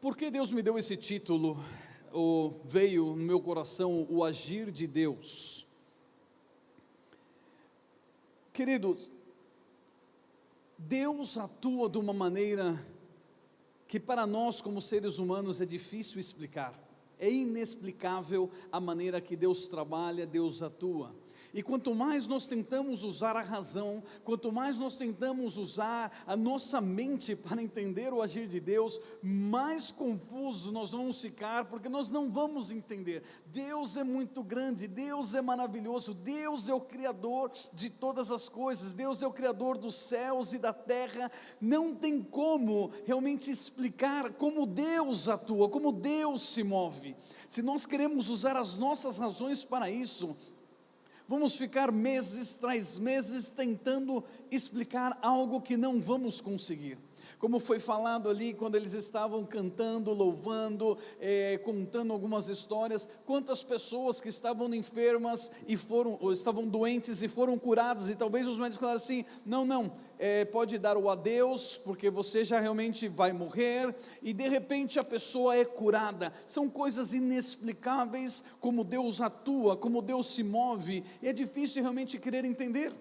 Por que Deus me deu esse título, ou veio no meu coração, o agir de Deus? Queridos, Deus atua de uma maneira que para nós como seres humanos é difícil explicar. É inexplicável a maneira que Deus trabalha, Deus atua. E quanto mais nós tentamos usar a razão, quanto mais nós tentamos usar a nossa mente para entender o agir de Deus, mais confusos nós vamos ficar, porque nós não vamos entender. Deus é muito grande, Deus é maravilhoso, Deus é o Criador de todas as coisas, Deus é o Criador dos céus e da terra. Não tem como realmente explicar como Deus atua, como Deus se move. Se nós queremos usar as nossas razões para isso, vamos ficar meses tras meses tentando explicar algo que não vamos conseguir. Como foi falado ali, quando eles estavam cantando, louvando, contando algumas histórias, quantas pessoas que estavam enfermas ou estavam doentes e foram curadas, e talvez os médicos falaram assim, não, pode dar o adeus, porque você já realmente vai morrer, e de repente a pessoa é curada. São coisas inexplicáveis, como Deus atua, como Deus se move, e é difícil realmente querer entender.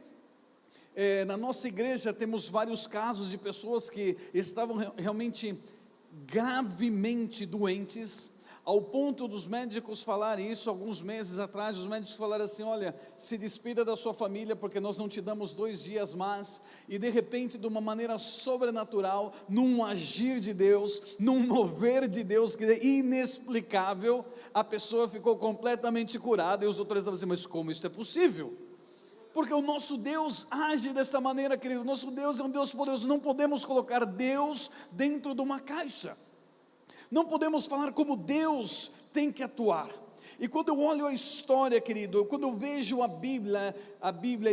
Na nossa igreja temos vários casos de pessoas que estavam realmente gravemente doentes, ao ponto dos médicos falarem isso alguns meses atrás. Os médicos falaram assim, olha, se despida da sua família, porque nós não te damos 2 dias mais. E de repente, de uma maneira sobrenatural, num agir de Deus, num mover de Deus que é inexplicável, a pessoa ficou completamente curada. E os doutores estavam assim, mas como isso é possível? Porque o nosso Deus age desta maneira, querido. Nosso Deus é um Deus poderoso. Não podemos colocar Deus dentro de uma caixa. Não podemos falar como Deus tem que atuar. E quando eu olho a história, querido, quando eu vejo a Bíblia,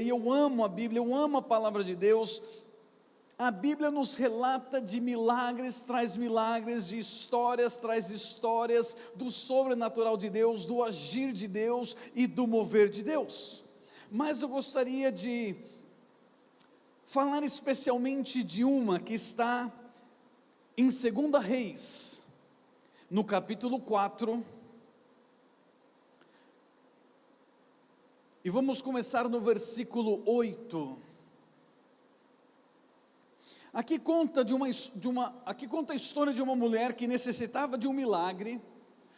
e eu amo a Bíblia, eu amo a palavra de Deus, a Bíblia nos relata de milagres, traz milagres, de histórias, traz histórias do sobrenatural de Deus, do agir de Deus e do mover de Deus. Mas eu gostaria de falar especialmente de uma que está em 2 Reis, no capítulo 4, e vamos começar no versículo 8. Aqui conta a história de uma mulher que necessitava de um milagre,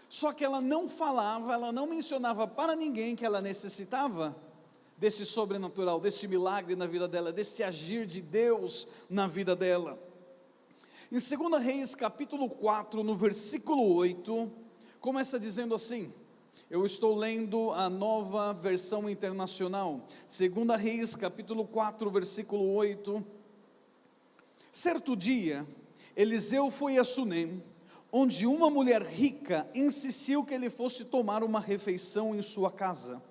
só que ela não falava, ela não mencionava para ninguém que ela necessitava desse sobrenatural, desse milagre na vida dela, desse agir de Deus na vida dela. Em 2 Reis capítulo 4, no versículo 8, começa dizendo assim, eu estou lendo a Nova Versão Internacional, 2 Reis capítulo 4, versículo 8, certo dia, Eliseu foi a Sunem, onde uma mulher rica insistiu que ele fosse tomar uma refeição em sua casa.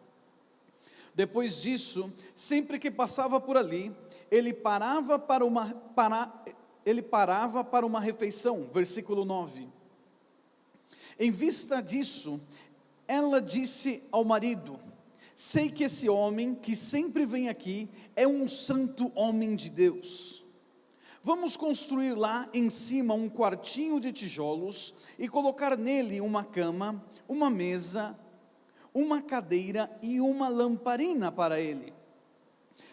Depois disso, sempre que passava por ali, ele parava para uma refeição, versículo 9. Em vista disso, ela disse ao marido, sei que esse homem que sempre vem aqui é um santo homem de Deus. Vamos construir lá em cima um quartinho de tijolos e colocar nele uma cama, uma mesa, uma cadeira e uma lamparina para ele.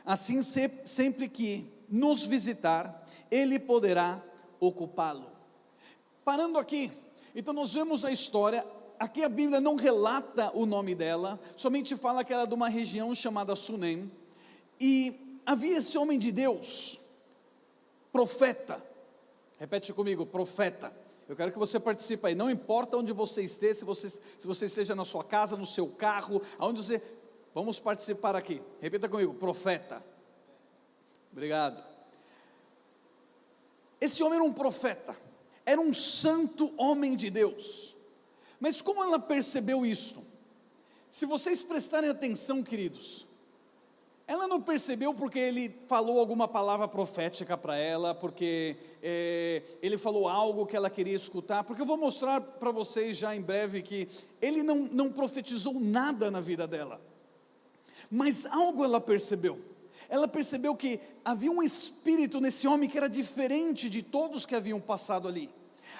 Assim, sempre que nos visitar, ele poderá ocupá-lo. Parando aqui, então nós vemos a história. Aqui a Bíblia não relata o nome dela, somente fala que ela é de uma região chamada Sunem, e havia esse homem de Deus, profeta. Repete comigo, profeta. Eu quero que você participe aí, não importa onde você esteja, se você esteja na sua casa, no seu carro, aonde você, vamos participar aqui, repita comigo, profeta. Obrigado. Esse homem era um profeta, era um santo homem de Deus, mas como ela percebeu isso? Se vocês prestarem atenção, queridos, ela não percebeu porque ele falou alguma palavra profética para ela, porque ele falou algo que ela queria escutar, porque eu vou mostrar para vocês já em breve que ele não profetizou nada na vida dela, mas algo ela percebeu que havia um espírito nesse homem que era diferente de todos que haviam passado ali.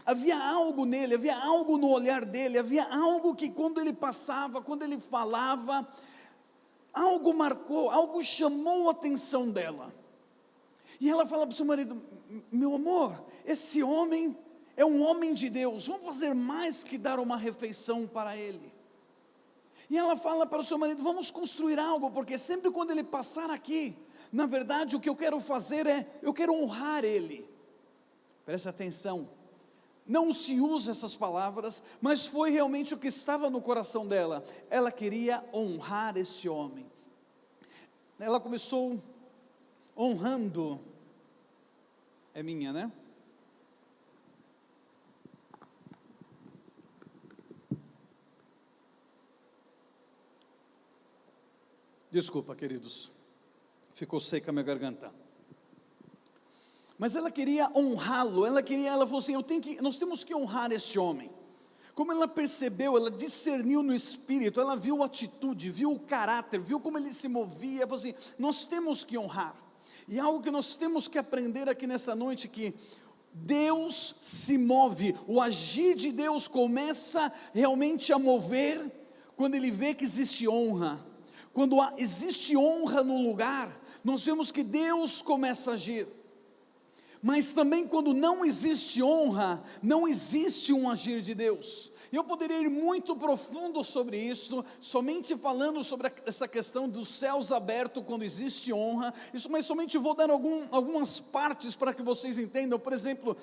Havia algo nele, havia algo no olhar dele, havia algo que quando ele passava, quando ele falava, algo marcou, algo chamou a atenção dela. E ela fala para o seu marido: meu amor, esse homem é um homem de Deus, vamos fazer mais que dar uma refeição para ele. E ela fala para o seu marido: vamos construir algo, porque sempre quando ele passar aqui, na verdade o que eu quero fazer eu quero honrar ele. Preste atenção, não se usa essas palavras, mas foi realmente o que estava no coração dela. Ela queria honrar esse homem. Ela começou honrando, é minha, né? Desculpa, queridos, ficou seca a minha garganta. Mas ela queria honrá-lo, ela falou assim: nós temos que honrar esse homem. Como ela percebeu, ela discerniu no espírito, ela viu a atitude, viu o caráter, viu como ele se movia, falou assim: nós temos que honrar. E algo que nós temos que aprender aqui nessa noite, que Deus se move, o agir de Deus começa realmente a mover, quando Ele vê que existe honra. Quando existe honra no lugar, nós vemos que Deus começa a agir. Mas também quando não existe honra, não existe um agir de Deus. E eu poderia ir muito profundo sobre isso, somente falando sobre essa questão dos céus abertos quando existe honra, mas somente vou dar algumas partes para que vocês entendam. Por exemplo,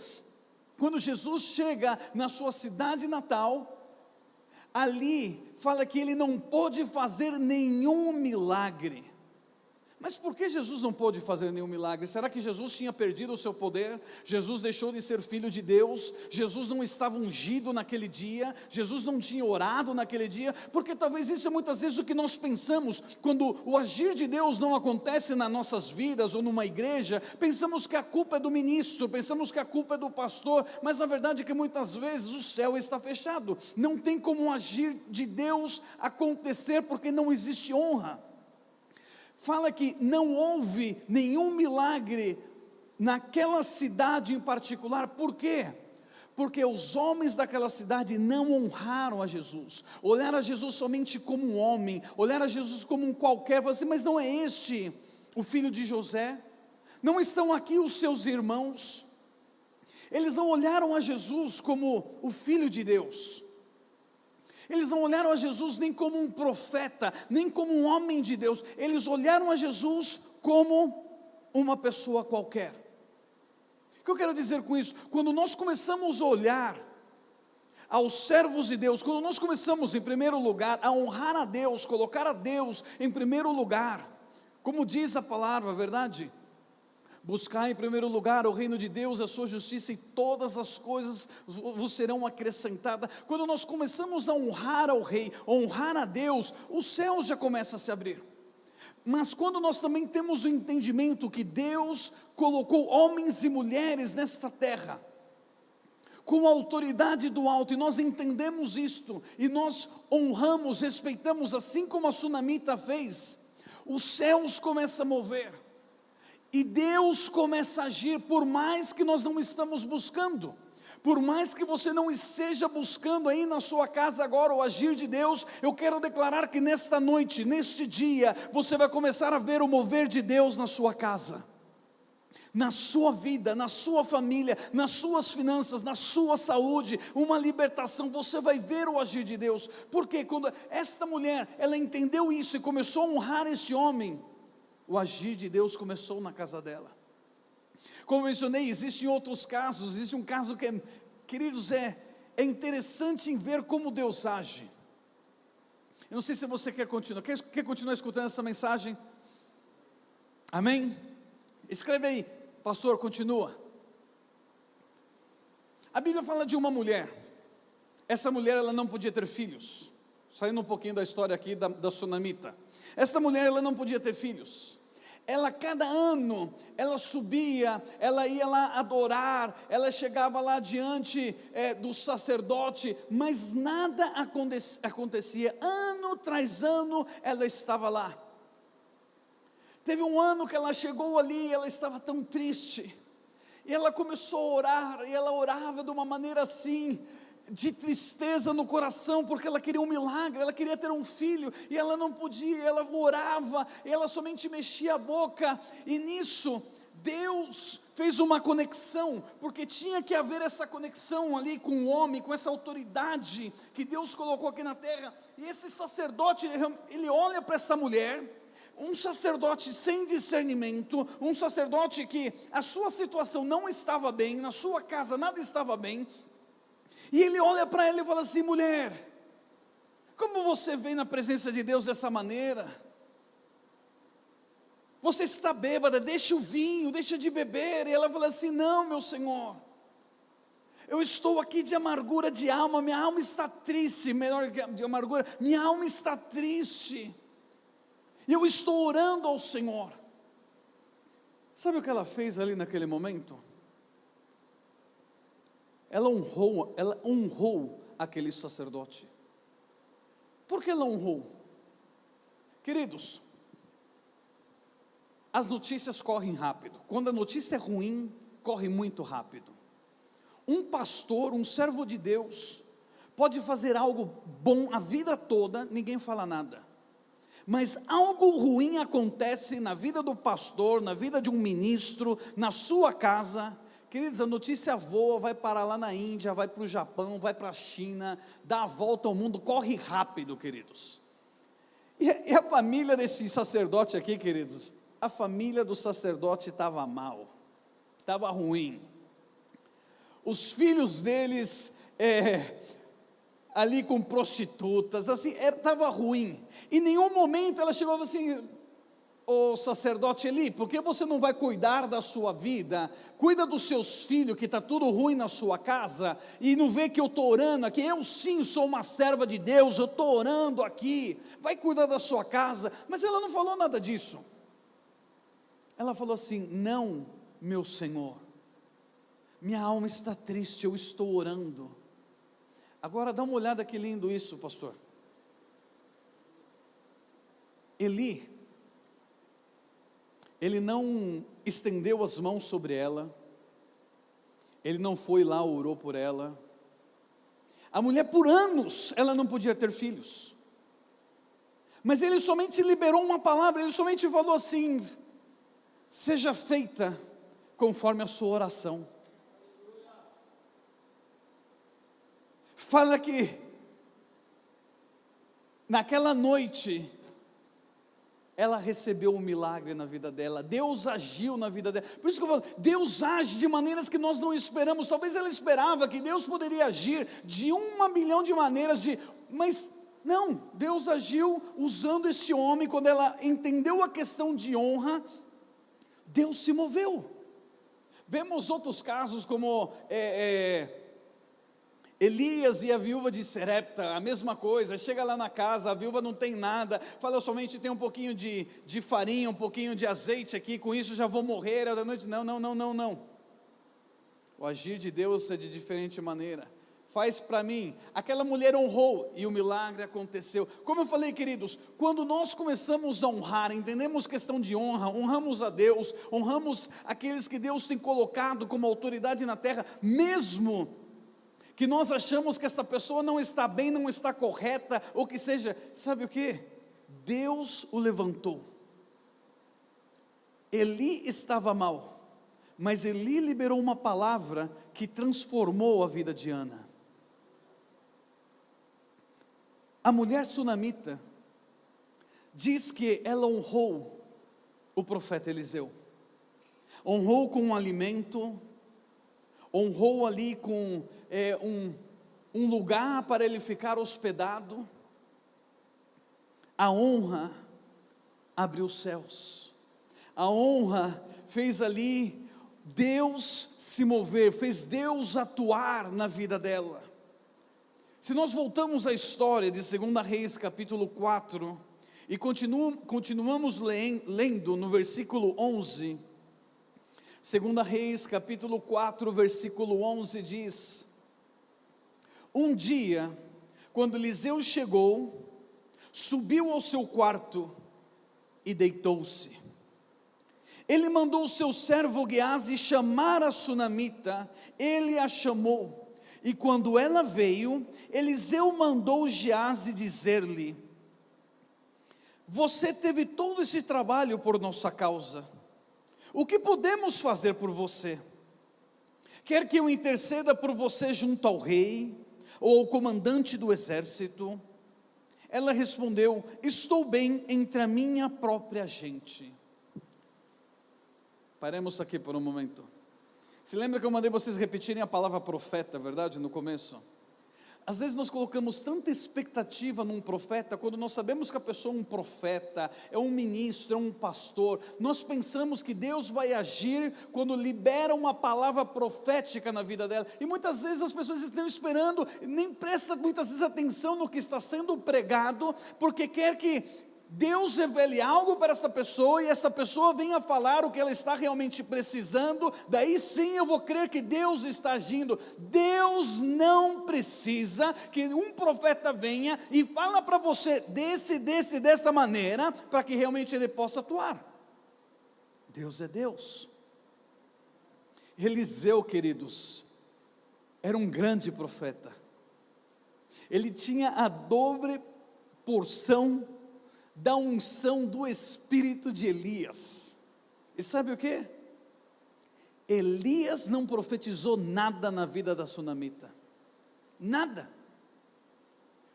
quando Jesus chega na sua cidade natal, ali fala que ele não pôde fazer nenhum milagre. Mas por que Jesus não pôde fazer nenhum milagre? Será que Jesus tinha perdido o seu poder? Jesus deixou de ser filho de Deus? Jesus não estava ungido naquele dia? Jesus não tinha orado naquele dia? Porque talvez isso é muitas vezes o que nós pensamos, quando o agir de Deus não acontece nas nossas vidas ou numa igreja, pensamos que a culpa é do ministro, pensamos que a culpa é do pastor, mas na verdade é que muitas vezes o céu está fechado, não tem como o agir de Deus acontecer, porque não existe honra. Fala que não houve nenhum milagre naquela cidade em particular. Por quê? Porque os homens daquela cidade não honraram a Jesus, olharam a Jesus somente como um homem, olharam a Jesus como um qualquer, assim, mas não é este o filho de José? Não estão aqui os seus irmãos? Eles não olharam a Jesus como o filho de Deus. Eles não olharam a Jesus nem como um profeta, nem como um homem de Deus. Eles olharam a Jesus como uma pessoa qualquer. O que eu quero dizer com isso? Quando nós começamos a olhar aos servos de Deus, quando nós começamos em primeiro lugar a honrar a Deus, colocar a Deus em primeiro lugar, como diz a palavra, verdade? Buscar em primeiro lugar o reino de Deus, a sua justiça, e todas as coisas vos serão acrescentadas. Quando nós começamos a honrar ao rei, honrar a Deus, o céu já começa a se abrir. Mas quando nós também temos o entendimento que Deus colocou homens e mulheres nesta terra, com a autoridade do alto, e nós entendemos isto, e nós honramos, respeitamos, assim como a Sunamita fez, os céus começam a mover, e Deus começa a agir, por mais que nós não estamos buscando, por mais que você não esteja buscando aí na sua casa agora o agir de Deus, eu quero declarar que nesta noite, neste dia, você vai começar a ver o mover de Deus na sua casa, na sua vida, na sua família, nas suas finanças, na sua saúde, uma libertação. Você vai ver o agir de Deus, porque quando esta mulher, ela entendeu isso e começou a honrar este homem, o agir de Deus começou na casa dela. Como mencionei, existem outros casos. Existe um caso que, queridos, é interessante em ver como Deus age. Eu não sei se você quer continuar escutando essa mensagem? Amém? Escreve aí, pastor, continua. A Bíblia fala de uma mulher. Essa mulher, ela não podia ter filhos. Saindo um pouquinho da história aqui da Sunamita. Essa mulher, ela não podia ter filhos. Ela, cada ano, ela subia, ela ia lá adorar, ela chegava lá diante do sacerdote, mas nada acontecia. Ano tras ano, ela estava lá. Teve um ano que ela chegou ali, ela estava tão triste, E ela começou a orar, e ela orava de uma maneira assim, de tristeza no coração, porque ela queria um milagre, ela queria ter um filho, e ela não podia, ela orava, e ela somente mexia a boca, e nisso, Deus fez uma conexão, porque tinha que haver essa conexão ali com o homem, com essa autoridade que Deus colocou aqui na terra, e esse sacerdote, ele olha para essa mulher, um sacerdote sem discernimento, um sacerdote que a sua situação não estava bem, na sua casa nada estava bem, e ele olha para ela e fala assim: mulher, como você vem na presença de Deus dessa maneira? Você está bêbada, deixa o vinho, deixa de beber. E ela fala assim: não, meu Senhor, eu estou aqui de amargura de alma, minha alma está triste, melhor que de amargura, minha alma está triste, e eu estou orando ao Senhor. Sabe o que ela fez ali naquele momento? Ela honrou aquele sacerdote. Por que ela honrou? Queridos, as notícias correm rápido. Quando a notícia é ruim, corre muito rápido. Um pastor, um servo de Deus, pode fazer algo bom a vida toda, ninguém fala nada. Mas algo ruim acontece na vida do pastor, na vida de um ministro, na sua casa. Queridos, a notícia voa, vai parar lá na Índia, vai para o Japão, vai para a China, dá a volta ao mundo, corre rápido, queridos. E a família desse sacerdote aqui, queridos, a família do sacerdote estava mal, estava ruim. Os filhos deles, ali com prostitutas, assim, estava ruim. Em nenhum momento ela chegou assim: ô sacerdote Eli, por que você não vai cuidar da sua vida? Cuida dos seus filhos, que está tudo ruim na sua casa, e não vê que eu estou orando aqui? Eu sim sou uma serva de Deus, eu estou orando aqui, vai cuidar da sua casa. Mas ela não falou nada disso. Ela falou assim: não, meu Senhor, minha alma está triste, eu estou orando. Agora dá uma olhada que lindo isso, pastor. Eli, ele não estendeu as mãos sobre ela, ele não foi lá, orou por ela. A mulher, por anos, ela não podia ter filhos, mas ele somente liberou uma palavra, ele somente falou assim: seja feita conforme a sua oração. Fala que naquela noite ela recebeu um milagre na vida dela, Deus agiu na vida dela. Por isso que eu falo, Deus age de maneiras que nós não esperamos. Talvez ela esperava que Deus poderia agir de 1.000.000 de maneiras, mas não, Deus agiu usando este homem. Quando ela entendeu a questão de honra, Deus se moveu. Vemos outros casos como Elias e a viúva de Serepta, a mesma coisa. Chega lá na casa, a viúva não tem nada, fala: eu somente tenho um pouquinho de farinha, um pouquinho de azeite aqui, com isso já vou morrer da noite. Não. O agir de Deus é de diferente maneira. Faz para mim. Aquela mulher honrou e o milagre aconteceu. Como eu falei, queridos, quando nós começamos a honrar, entendemos questão de honra, honramos a Deus, honramos aqueles que Deus tem colocado como autoridade na terra, mesmo que nós achamos que essa pessoa não está bem, não está correta, ou que seja, sabe o que? Deus o levantou. Eli estava mal, mas Eli liberou uma palavra que transformou a vida de Ana. A mulher sunamita diz que ela honrou o profeta Eliseu, honrou com um alimento, honrou ali com um lugar para ele ficar hospedado. A honra abriu os céus, a honra fez ali Deus se mover, fez Deus atuar na vida dela. Se nós voltamos à história de 2 Reis capítulo 4, e continuamos lendo no versículo 11, 2 Reis capítulo 4, versículo 11 diz: um dia, quando Eliseu chegou, subiu ao seu quarto e deitou-se. Ele mandou o seu servo Geazi chamar a sunamita, ele a chamou, e quando ela veio, Eliseu mandou Geazi dizer-lhe: você teve todo esse trabalho por nossa causa, o que podemos fazer por você? Quer que eu interceda por você junto ao rei, ou ao comandante do exército? Ela respondeu: estou bem entre a minha própria gente. Paremos aqui por um momento. Se lembra que eu mandei vocês repetirem a palavra profeta, verdade, no começo? Às vezes nós colocamos tanta expectativa num profeta, quando nós sabemos que a pessoa é um profeta, é um ministro, é um pastor, nós pensamos que Deus vai agir quando libera uma palavra profética na vida dela, e muitas vezes as pessoas estão esperando, nem prestam muitas vezes atenção no que está sendo pregado, porque quer que Deus revele algo para essa pessoa, e essa pessoa venha falar o que ela está realmente precisando, daí sim eu vou crer que Deus está agindo. Deus não precisa que um profeta venha e fala para você dessa maneira, para que realmente ele possa atuar. Deus é Deus. Eliseu, queridos, era um grande profeta, ele tinha a dobre porção da unção do espírito de Elias. E sabe o que? Elias não profetizou nada na vida da sunamita, nada.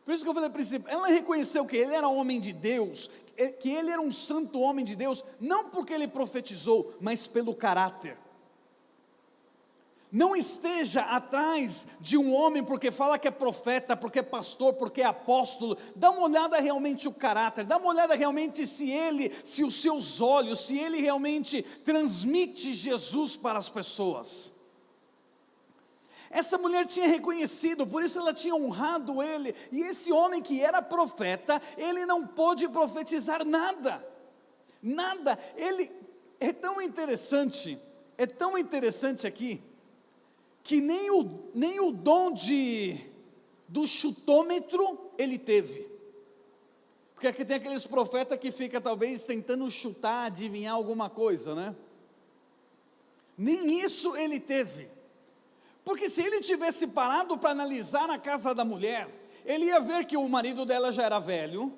Por isso que eu falei a princípio, ela reconheceu que ele era homem de Deus, que ele era um santo homem de Deus, não porque ele profetizou, mas pelo caráter. Não esteja atrás de um homem porque fala que é profeta, porque é pastor, porque é apóstolo. Dá uma olhada realmente o caráter, dá uma olhada realmente se os seus olhos, se ele realmente transmite Jesus para as pessoas. Essa mulher tinha reconhecido, por isso ela tinha honrado ele, e esse homem que era profeta, ele não pôde profetizar nada, nada. Ele é tão interessante aqui, que nem o dom do chutômetro ele teve, porque aqui tem aqueles profetas que fica talvez tentando chutar, adivinhar alguma coisa, né? Nem isso ele teve, porque se ele tivesse parado para analisar a casa da mulher, ele ia ver que o marido dela já era velho,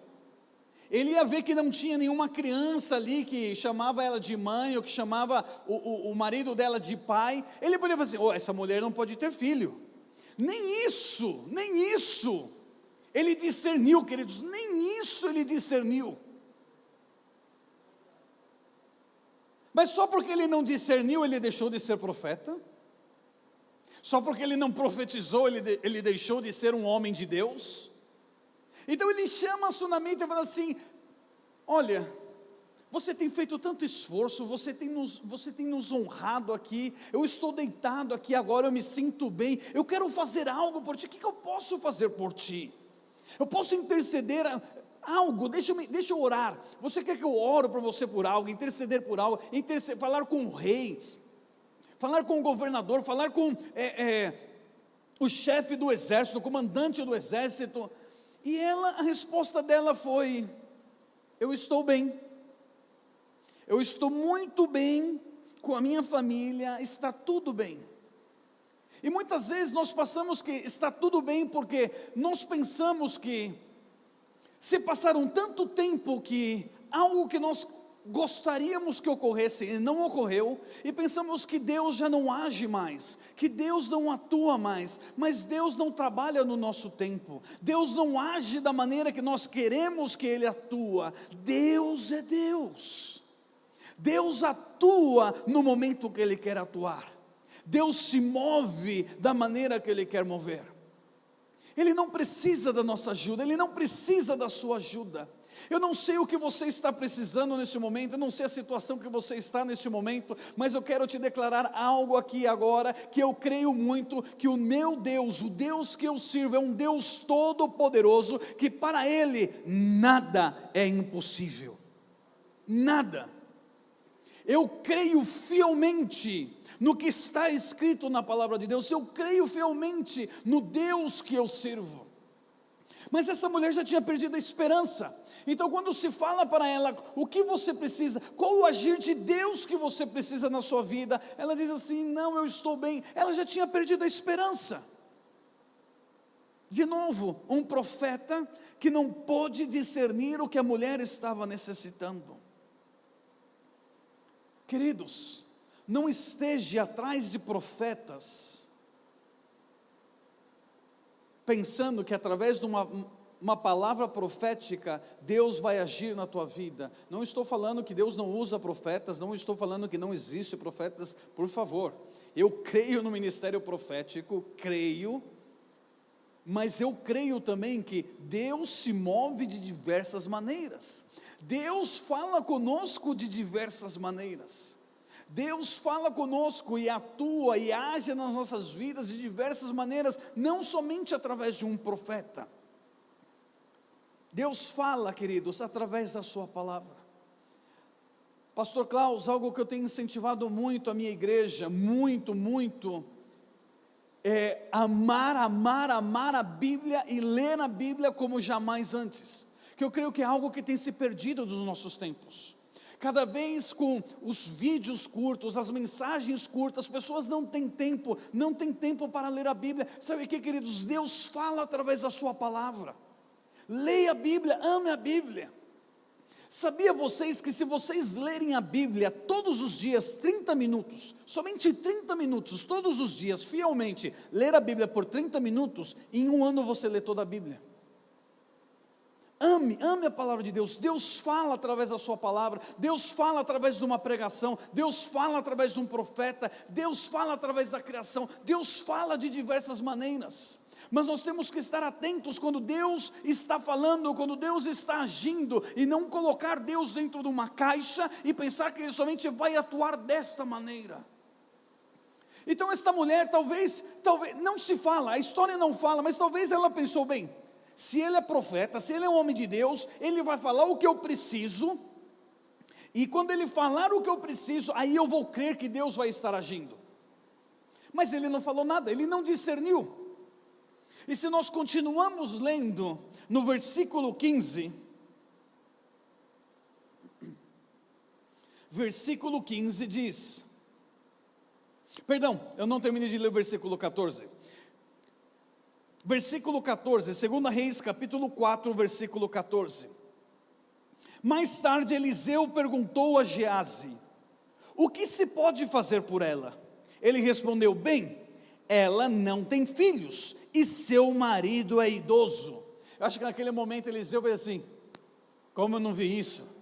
ele ia ver que não tinha nenhuma criança ali que chamava ela de mãe, ou que chamava o marido dela de pai. Ele poderia falar assim: oh, essa mulher não pode ter filho. Nem isso ele discerniu, queridos, nem isso ele discerniu. Mas só porque ele não discerniu, ele deixou de ser profeta? Só porque ele não profetizou, ele deixou de ser um homem de Deus? Então ele chama a sunamita e fala assim: olha, você tem feito tanto esforço, você tem nos honrado aqui, eu estou deitado aqui agora, eu me sinto bem, eu quero fazer algo por ti. O que eu posso fazer por ti? Eu posso interceder algo, deixa eu orar. Você quer que eu ore para você por algo, interceder por algo, falar com o rei, falar com o governador, falar com o chefe do exército, o comandante do exército? E a resposta dela foi: eu estou bem, eu estou muito bem com a minha família, está tudo bem. E muitas vezes nós passamos que está tudo bem porque nós pensamos que se passaram tanto tempo que algo que nós gostaríamos que ocorresse e não ocorreu, e pensamos que Deus já não age mais, que Deus não atua mais, mas Deus não trabalha no nosso tempo, Deus não age da maneira que nós queremos que Ele atua. Deus é Deus, Deus atua no momento que Ele quer atuar, Deus se move da maneira que Ele quer mover. Ele não precisa da nossa ajuda, Ele não precisa da sua ajuda. Eu não sei o que você está precisando neste momento, eu não sei a situação que você está neste momento, mas eu quero te declarar algo aqui agora, que eu creio muito, que o meu Deus, o Deus que eu sirvo, é um Deus todo-poderoso, que para Ele nada é impossível, nada. Eu creio fielmente no que está escrito na palavra de Deus, eu creio fielmente no Deus que eu sirvo. Mas essa mulher já tinha perdido a esperança. Então quando se fala para ela o que você precisa, qual o agir de Deus que você precisa na sua vida, ela diz assim: não, eu estou bem. Ela já tinha perdido a esperança. De novo, um profeta que não pôde discernir o que a mulher estava necessitando. Queridos, não esteja atrás de profetas pensando que através de uma palavra profética, Deus vai agir na tua vida. Não estou falando que Deus não usa profetas, não estou falando que não existe profetas, por favor. Eu creio no ministério profético, creio, mas eu creio também que Deus se move de diversas maneiras. Deus fala conosco de diversas maneiras. Deus fala conosco e atua e age nas nossas vidas de diversas maneiras, não somente através de um profeta. Deus fala, queridos, através da sua palavra. Pastor Klaus, algo que eu tenho incentivado muito a minha igreja, muito, é amar a Bíblia e ler a Bíblia como jamais antes. Que eu creio que é algo que tem se perdido dos nossos tempos. Cada vez com os vídeos curtos, as mensagens curtas, as pessoas não têm tempo para ler a Bíblia. Sabe o que, queridos? Deus fala através da sua palavra. Leia a Bíblia, ame a Bíblia. Sabia vocês que se vocês lerem a Bíblia todos os dias, 30 minutos, somente 30 minutos, todos os dias, fielmente, ler a Bíblia por 30 minutos, em um ano você lê toda a Bíblia. Ame a palavra de Deus. Deus fala através da sua palavra, Deus fala através de uma pregação, Deus fala através de um profeta, Deus fala através da criação, Deus fala de diversas maneiras. Mas nós temos que estar atentos quando Deus está falando, quando Deus está agindo, e não colocar Deus dentro de uma caixa e pensar que Ele somente vai atuar desta maneira. Então esta mulher talvez, não se fala, a história não fala, mas talvez ela pensou: bem, se ele é profeta, se ele é um homem de Deus, ele vai falar o que eu preciso, e quando ele falar o que eu preciso, aí eu vou crer que Deus vai estar agindo. Mas ele não falou nada, ele não discerniu. E se nós continuamos lendo no versículo 15, versículo 15 diz, perdão, eu não terminei de ler o versículo 14, versículo 14, 2 Reis capítulo 4, versículo 14, mais tarde Eliseu perguntou a Geazi: o que se pode fazer por ela? Ele respondeu: bem, ela não tem filhos, e seu marido é idoso. Eu acho que naquele momento Eliseu fez assim: como eu não vi isso?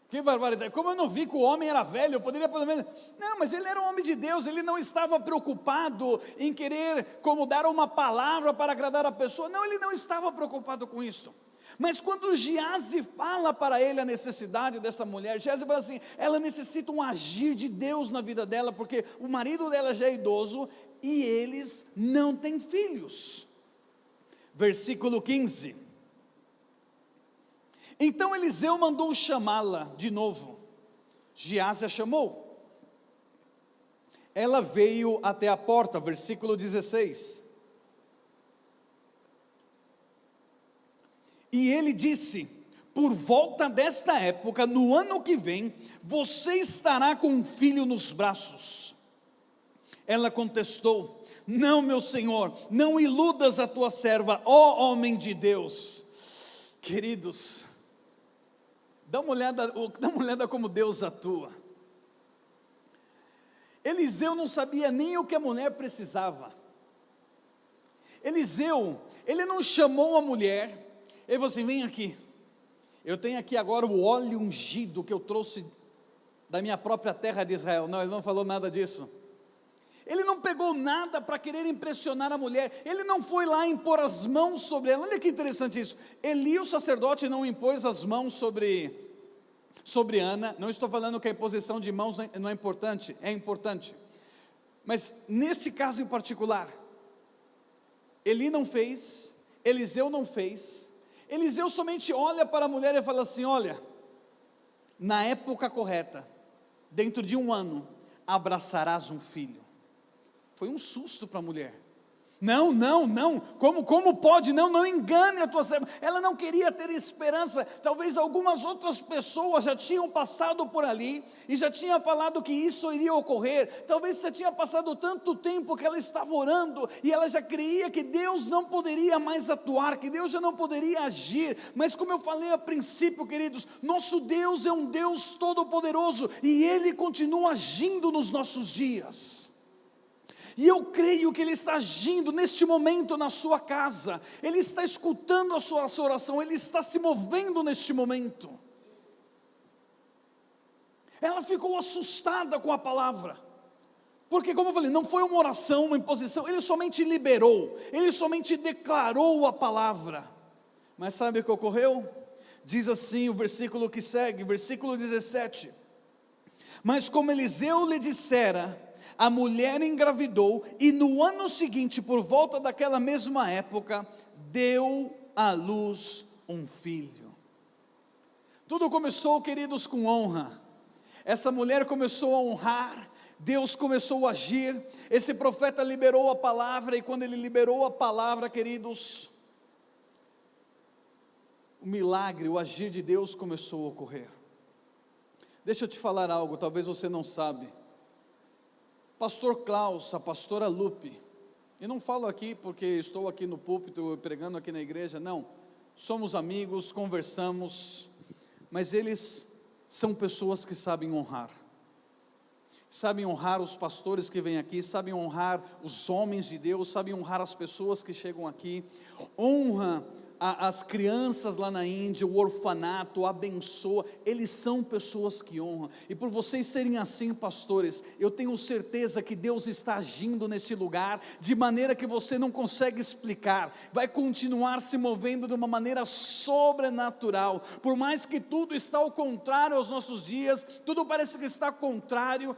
Que barbaridade, como eu não vi que o homem era velho, eu poderia pelo menos... Não, mas ele era um homem de Deus, ele não estava preocupado em querer como dar uma palavra para agradar a pessoa, não, ele não estava preocupado com isso. Mas quando Geazi fala para ele a necessidade dessa mulher, Geazi fala assim: ela necessita um agir de Deus na vida dela, porque o marido dela já é idoso, e eles não têm filhos. Versículo 15, então Eliseu mandou chamá-la de novo. Geazi a chamou, ela veio até a porta. Versículo 16, e ele disse: por volta desta época, no ano que vem, você estará com um filho nos braços. Ela contestou: não, meu senhor, não iludas a tua serva, ó homem de Deus. Queridos, dá uma olhada como Deus atua. Eliseu não sabia nem o que a mulher precisava. Eliseu, ele não chamou a mulher, ele falou assim: vem aqui, eu tenho aqui agora o óleo ungido que eu trouxe da minha própria terra de Israel. Não, ele não falou nada disso. Ele não pegou nada para querer impressionar a mulher, ele não foi lá impor as mãos sobre ela. Olha que interessante isso, Eli o sacerdote não impôs as mãos sobre Ana. Não estou falando que a imposição de mãos não é importante, é importante, mas nesse caso em particular, Eli não fez, Eliseu não fez. Eliseu somente olha para a mulher e fala assim: olha, na época correta, dentro de um ano, abraçarás um filho. Foi um susto para a mulher. Não, não, não, como pode? Não, não engane a tua serva. Ela não queria ter esperança. Talvez algumas outras pessoas já tinham passado por ali e já tinham falado que isso iria ocorrer. Talvez já tinha passado tanto tempo que ela estava orando e ela já creia que Deus não poderia mais atuar, que Deus já não poderia agir. Mas como eu falei a princípio, queridos, nosso Deus é um Deus todo-poderoso e Ele continua agindo nos nossos dias. E eu creio que Ele está agindo neste momento na sua casa, Ele está escutando a sua oração, Ele está se movendo neste momento. Ela ficou assustada com a palavra, porque como eu falei, não foi uma oração, uma imposição, Ele somente liberou, Ele somente declarou a palavra. Mas sabe o que ocorreu? Diz assim o versículo que segue, versículo 17: mas como Eliseu lhe dissera, a mulher engravidou, e no ano seguinte, por volta daquela mesma época, deu à luz um filho. Tudo começou, queridos, com honra. Essa mulher começou a honrar, Deus começou a agir, esse profeta liberou a palavra, e quando ele liberou a palavra, queridos, o milagre, o agir de Deus começou a ocorrer. Deixa eu te falar algo, talvez você não sabe. Pastor Klaus, a pastora Lupe, e não falo aqui porque estou aqui no púlpito pregando aqui na igreja, não, somos amigos, conversamos, mas eles são pessoas que sabem honrar os pastores que vêm aqui, sabem honrar os homens de Deus, sabem honrar as pessoas que chegam aqui, honra as crianças lá na Índia, o orfanato, abençoa, eles são pessoas que honram, e por vocês serem assim, pastores, eu tenho certeza que Deus está agindo neste lugar, de maneira que você não consegue explicar, vai continuar se movendo de uma maneira sobrenatural, por mais que tudo está ao contrário aos nossos dias, tudo parece que está contrário,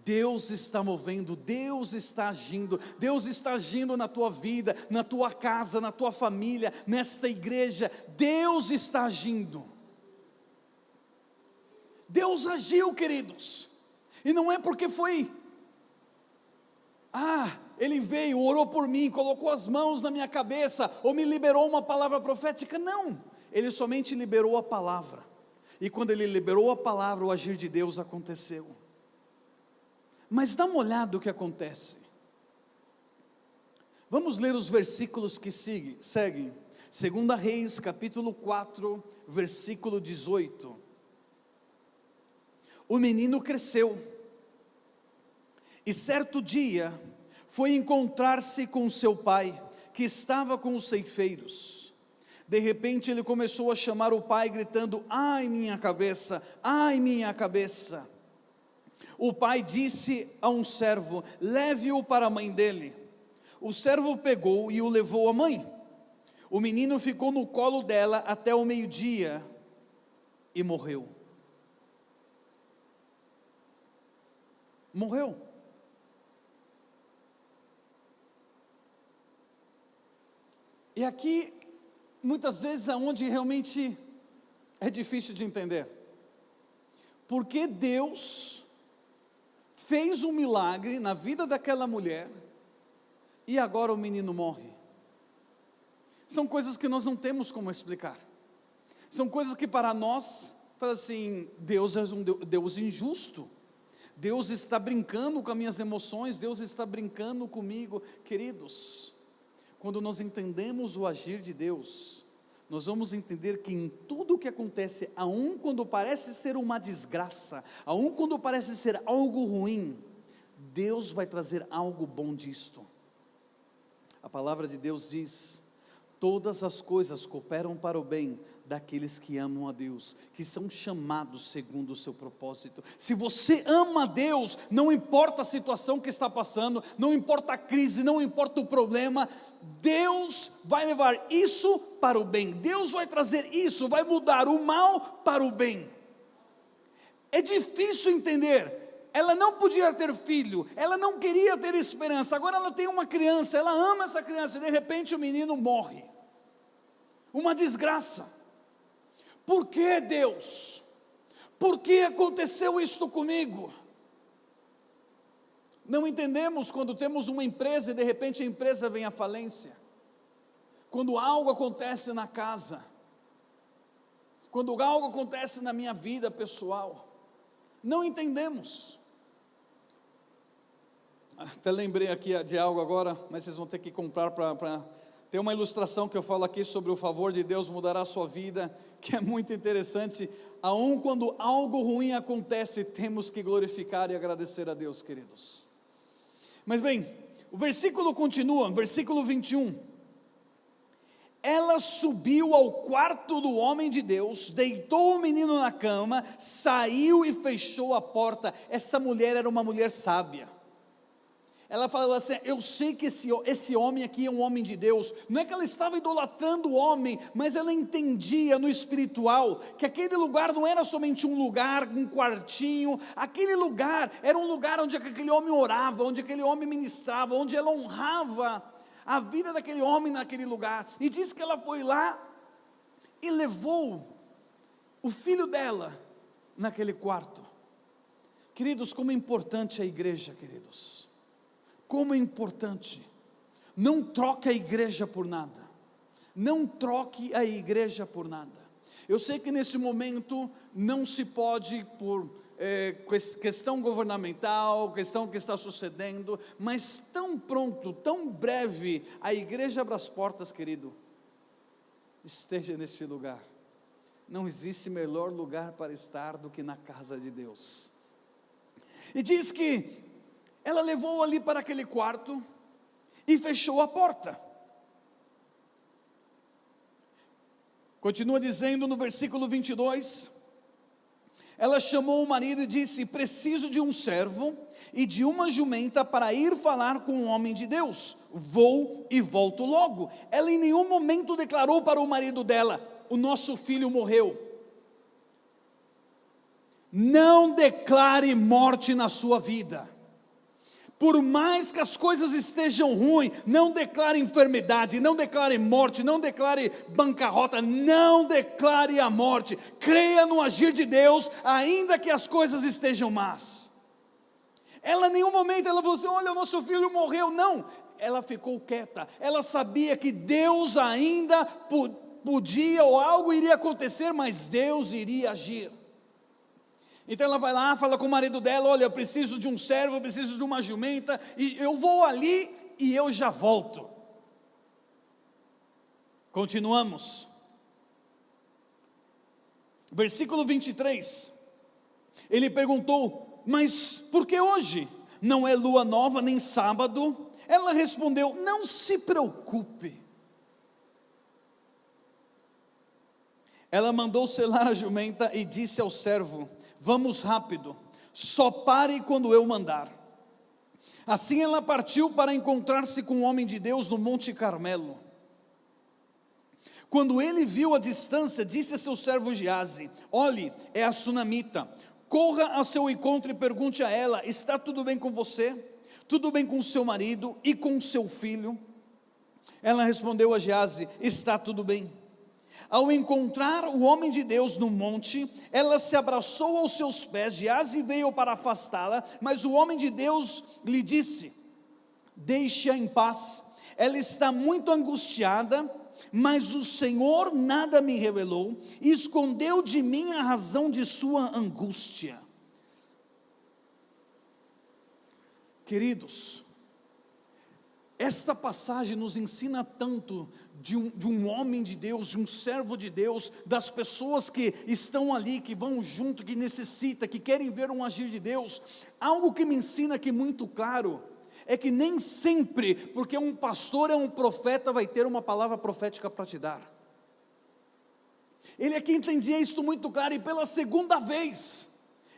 Deus está movendo, Deus está agindo na tua vida, na tua casa, na tua família, nesta igreja, Deus está agindo. Deus agiu, queridos, e não é porque foi, Ele veio, orou por mim, colocou as mãos na minha cabeça, ou me liberou uma palavra profética, não, Ele somente liberou a palavra, e quando Ele liberou a palavra, o agir de Deus aconteceu. Mas dá uma olhada o que acontece. Vamos ler os versículos que seguem. 2 Reis, capítulo 4, versículo 18. O menino cresceu, e certo dia, foi encontrar-se com seu pai, que estava com os ceifeiros. De repente ele começou a chamar o pai, gritando: ai minha cabeça, ai minha cabeça. O pai disse a um servo: leve-o para a mãe dele. O servo pegou e o levou à mãe. O menino ficou no colo dela até o meio-dia e morreu. Morreu. E aqui, muitas vezes é onde realmente é difícil de entender. Porque Deus fez um milagre na vida daquela mulher, e agora o menino morre. São coisas que nós não temos como explicar, são coisas que para nós, fala assim, Deus é um Deus injusto, Deus está brincando com as minhas emoções, Deus está brincando comigo. Queridos, quando nós entendemos o agir de Deus, nós vamos entender que em tudo o que acontece, aun quando parece ser uma desgraça, aun quando parece ser algo ruim, Deus vai trazer algo bom disto. A palavra de Deus diz: todas as coisas cooperam para o bem daqueles que amam a Deus, que são chamados segundo o seu propósito. Se você ama a Deus, não importa a situação que está passando, não importa a crise, não importa o problema, Deus vai levar isso para o bem, Deus vai trazer isso, vai mudar o mal para o bem. É difícil entender, ela não podia ter filho, ela não queria ter esperança, agora ela tem uma criança, ela ama essa criança, e de repente o menino morre, uma desgraça. Por que, Deus? Por que aconteceu isto comigo? Não entendemos quando temos uma empresa e de repente a empresa vem à falência. Quando algo acontece na casa. Quando algo acontece na minha vida pessoal. Não entendemos. Até lembrei aqui de algo agora, mas vocês vão ter que comprar para... Tem uma ilustração que eu falo aqui sobre o favor de Deus mudará a sua vida, que é muito interessante. Aun quando algo ruim acontece, temos que glorificar e agradecer a Deus, queridos. Mas bem, o versículo continua, versículo 21. Ela subiu ao quarto do homem de Deus, deitou o menino na cama, saiu e fechou a porta. Essa mulher era uma mulher sábia. Ela falou assim: eu sei que esse homem aqui é um homem de Deus. Não é que ela estava idolatrando o homem, mas ela entendia no espiritual, que aquele lugar não era somente um lugar, um quartinho. Aquele lugar era um lugar onde aquele homem orava, onde aquele homem ministrava, onde ela honrava a vida daquele homem naquele lugar. E diz que ela foi lá e levou o filho dela naquele quarto. Queridos, como é importante a igreja, queridos. Como é importante. Não troque a igreja por nada. Não troque a igreja por nada. Eu sei que nesse momento não se pode, por questão governamental, questão que está sucedendo, mas tão pronto, tão breve, a igreja abre as portas, querido. Esteja neste lugar. Não existe melhor lugar para estar do que na casa de Deus. E diz que ela levou ali para aquele quarto e fechou a porta. Continua dizendo no versículo 22, ela chamou o marido e disse: preciso de um servo e de uma jumenta para ir falar com um homem de Deus, vou e volto logo. Ela em nenhum momento declarou para o marido dela: o nosso filho morreu. Não declare morte na sua vida. Por mais que as coisas estejam ruins, não declare enfermidade, não declare morte, não declare bancarrota, não declare a morte. Creia no agir de Deus, ainda que as coisas estejam más. Ela em nenhum momento ela falou assim: olha, o nosso filho morreu. Não, ela ficou quieta. Ela sabia que Deus ainda podia, ou algo iria acontecer, mas Deus iria agir. Então ela vai lá, fala com o marido dela: olha, eu preciso de um servo, eu preciso de uma jumenta, e eu vou ali e eu já volto. Continuamos. Versículo 23. Ele perguntou: mas por que hoje? Não é lua nova nem sábado? Ela respondeu: não se preocupe. Ela mandou selar a jumenta e disse ao servo: vamos rápido, só pare quando eu mandar. Assim ela partiu para encontrar-se com o homem de Deus no Monte Carmelo. Quando ele viu a distância, disse a seu servo Geazi: olhe, é a sunamita, corra ao seu encontro e pergunte a ela: está tudo bem com você? Tudo bem com seu marido e com seu filho? Ela respondeu a Geazi: está tudo bem. Ao encontrar o homem de Deus no monte, ela se abraçou aos seus pés. Geazi veio para afastá-la, mas o homem de Deus lhe disse: deixe-a em paz, ela está muito angustiada, mas o Senhor nada me revelou, e escondeu de mim a razão de sua angústia. Queridos, esta passagem nos ensina tanto de um homem de Deus, de um servo de Deus, das pessoas que estão ali, que vão junto, que necessitam, que querem ver um agir de Deus. Algo que me ensina aqui muito claro, é que nem sempre, porque um pastor é um profeta, vai ter uma palavra profética para te dar. Ele aqui entendia isso muito claro, e pela segunda vez,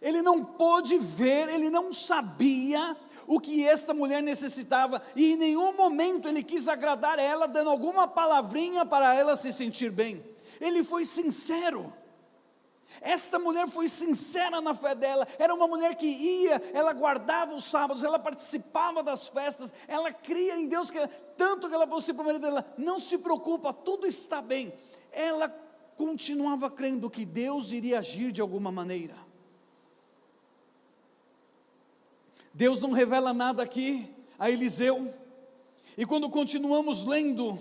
ele não pôde ver, ele não sabia o que esta mulher necessitava, e em nenhum momento ele quis agradar ela, dando alguma palavrinha para ela se sentir bem. Ele foi sincero. Esta mulher foi sincera na fé dela. Era uma mulher que ia, ela guardava os sábados, ela participava das festas, ela cria em Deus, tanto que ela falou assim para o marido dela: não se preocupa, tudo está bem. Ela continuava crendo que Deus iria agir de alguma maneira. Deus não revela nada aqui a Eliseu. E quando continuamos lendo,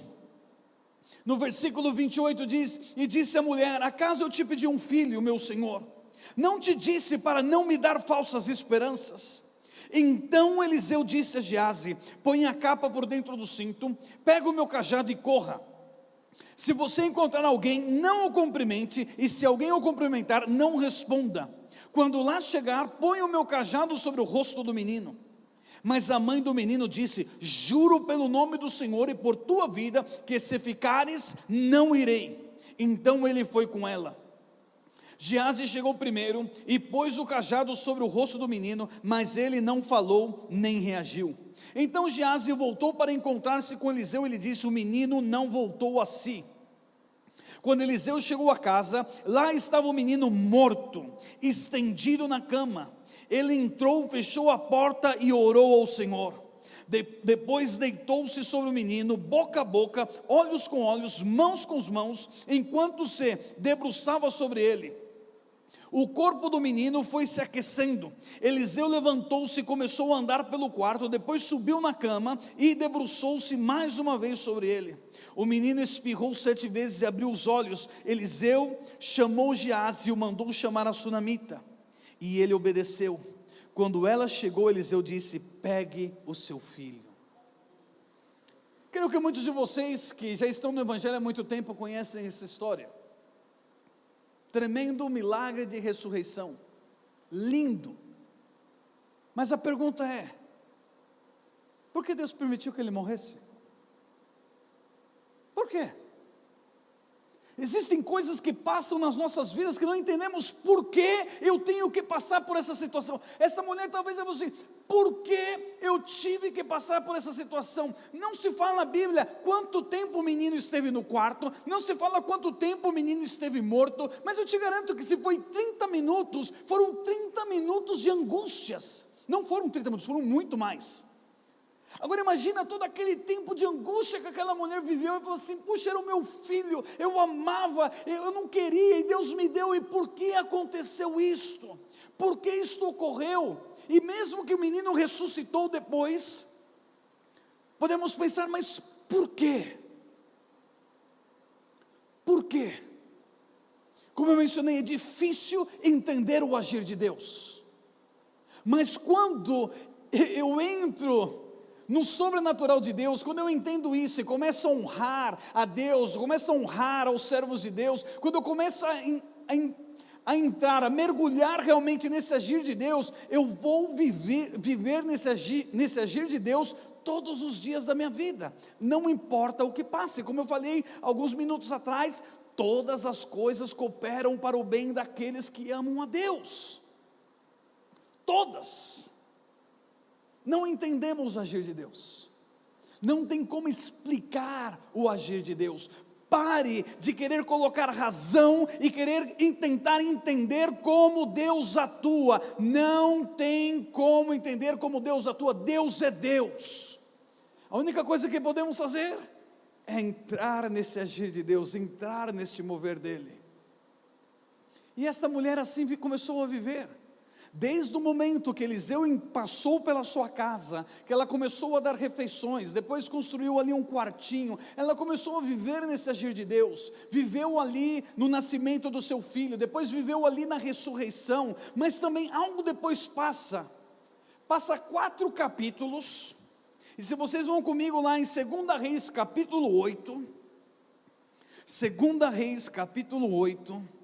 no versículo 28 diz: e disse a mulher: acaso eu te pedi um filho, meu senhor? Não te disse para não me dar falsas esperanças? Então Eliseu disse a Geazi: põe a capa por dentro do cinto, pega o meu cajado e corra. Se você encontrar alguém, não o cumprimente, e se alguém o cumprimentar, não responda. Quando lá chegar, põe o meu cajado sobre o rosto do menino. Mas a mãe do menino disse: juro pelo nome do Senhor e por tua vida, que se ficares, não irei. Então ele foi com ela. Geazi chegou primeiro e pôs o cajado sobre o rosto do menino, mas ele não falou nem reagiu. Então Geazi voltou para encontrar-se com Eliseu e lhe disse: o menino não voltou a si. Quando Eliseu chegou a casa, lá estava o menino morto, estendido na cama. Ele entrou, fechou a porta e orou ao Senhor. Depois deitou-se sobre o menino, boca a boca, olhos com olhos, mãos com mãos, enquanto se debruçava sobre ele. O corpo do menino foi se aquecendo. Eliseu levantou-se e começou a andar pelo quarto, depois subiu na cama e debruçou-se mais uma vez sobre ele. O menino espirrou 7 vezes e abriu os olhos. Eliseu chamou Geazi e o mandou chamar a sunamita, e ele obedeceu. Quando ela chegou, Eliseu disse: pegue o seu filho. Creio que muitos de vocês que já estão no Evangelho há muito tempo conhecem essa história. Tremendo milagre de ressurreição, lindo. Mas a pergunta é: por que Deus permitiu que ele morresse? Por quê? Existem coisas que passam nas nossas vidas que não entendemos por que eu tenho que passar por essa situação. Essa mulher talvez é assim: por que eu tive que passar por essa situação? Não se fala na Bíblia quanto tempo o menino esteve no quarto, não se fala quanto tempo o menino esteve morto, mas eu te garanto que se foi 30 minutos, foram 30 minutos de angústias. Não foram 30 minutos, foram muito mais. Agora imagina todo aquele tempo de angústia que aquela mulher viveu, e falou assim: puxa, era o meu filho, eu amava, eu não queria, e Deus me deu, e por que aconteceu isto? Por que isto ocorreu? E mesmo que o menino ressuscitou depois, podemos pensar: mas por quê? Por quê? Como eu mencionei, é difícil entender o agir de Deus, mas quando eu entro no sobrenatural de Deus, quando eu entendo isso e começo a honrar a Deus, começo a honrar aos servos de Deus, quando eu começo a entrar, a mergulhar realmente nesse agir de Deus, eu vou viver nesse agir de Deus todos os dias da minha vida, não importa o que passe. Como eu falei alguns minutos atrás, todas as coisas cooperam para o bem daqueles que amam a Deus, todas. Não entendemos o agir de Deus, não tem como explicar o agir de Deus. Pare de querer colocar razão e querer tentar entender como Deus atua. Não tem como entender como Deus atua. Deus é Deus. A única coisa que podemos fazer é entrar nesse agir de Deus, entrar neste mover dele. E esta mulher assim começou a viver. Desde o momento que Eliseu passou pela sua casa, que ela começou a dar refeições, depois construiu ali um quartinho, ela começou a viver nesse agir de Deus, viveu ali no nascimento do seu filho, depois viveu ali na ressurreição, mas também algo depois passa 4 capítulos, e se vocês vão comigo lá em 2 Reis capítulo 8, 2 Reis capítulo 8,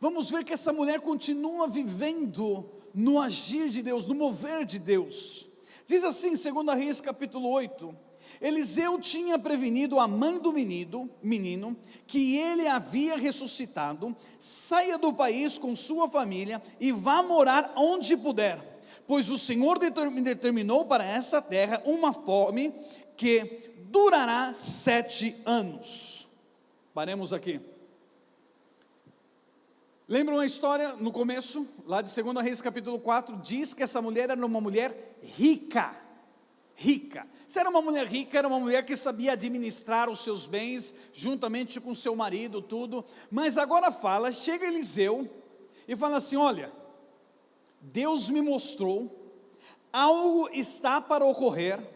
vamos ver que essa mulher continua vivendo no agir de Deus, no mover de Deus. Diz assim, 2 Reis capítulo 8, Eliseu tinha prevenido a mãe do menino, que ele havia ressuscitado: saia do país com sua família e vá morar onde puder, pois o Senhor determinou para essa terra uma fome que durará 7 anos. Paremos aqui. Lembra uma história no começo, lá de 2 Reis capítulo 4, diz que essa mulher era uma mulher rica. Se era uma mulher rica, era uma mulher que sabia administrar os seus bens, juntamente com seu marido, tudo. Mas agora chega Eliseu, e fala assim: olha, Deus me mostrou, algo está para ocorrer,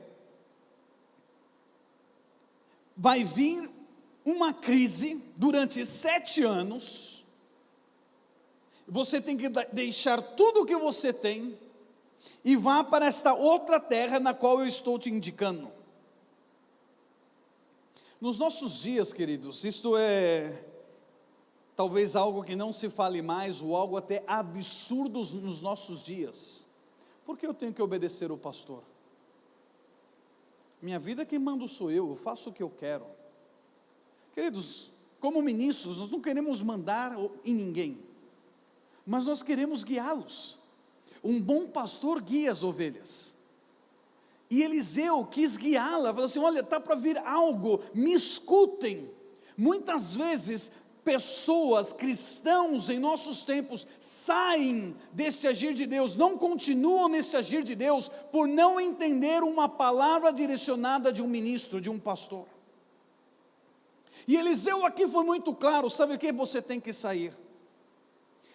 vai vir uma crise durante 7 anos, você tem que deixar tudo o que você tem, e vá para esta outra terra na qual eu estou te indicando. Nos nossos dias, queridos, isto é talvez algo que não se fale mais, ou algo até absurdo nos nossos dias. Por que eu tenho que obedecer o pastor? Minha vida quem manda sou eu faço o que eu quero. Queridos, como ministros, nós não queremos mandar em ninguém, mas nós queremos guiá-los. Um bom pastor guia as ovelhas, e Eliseu quis guiá-la, falou assim: olha, está para vir algo, me escutem. Muitas vezes, pessoas, cristãos em nossos tempos, saem deste agir de Deus, não continuam neste agir de Deus, por não entender uma palavra direcionada de um ministro, de um pastor. E Eliseu aqui foi muito claro: sabe o que? Você tem que sair.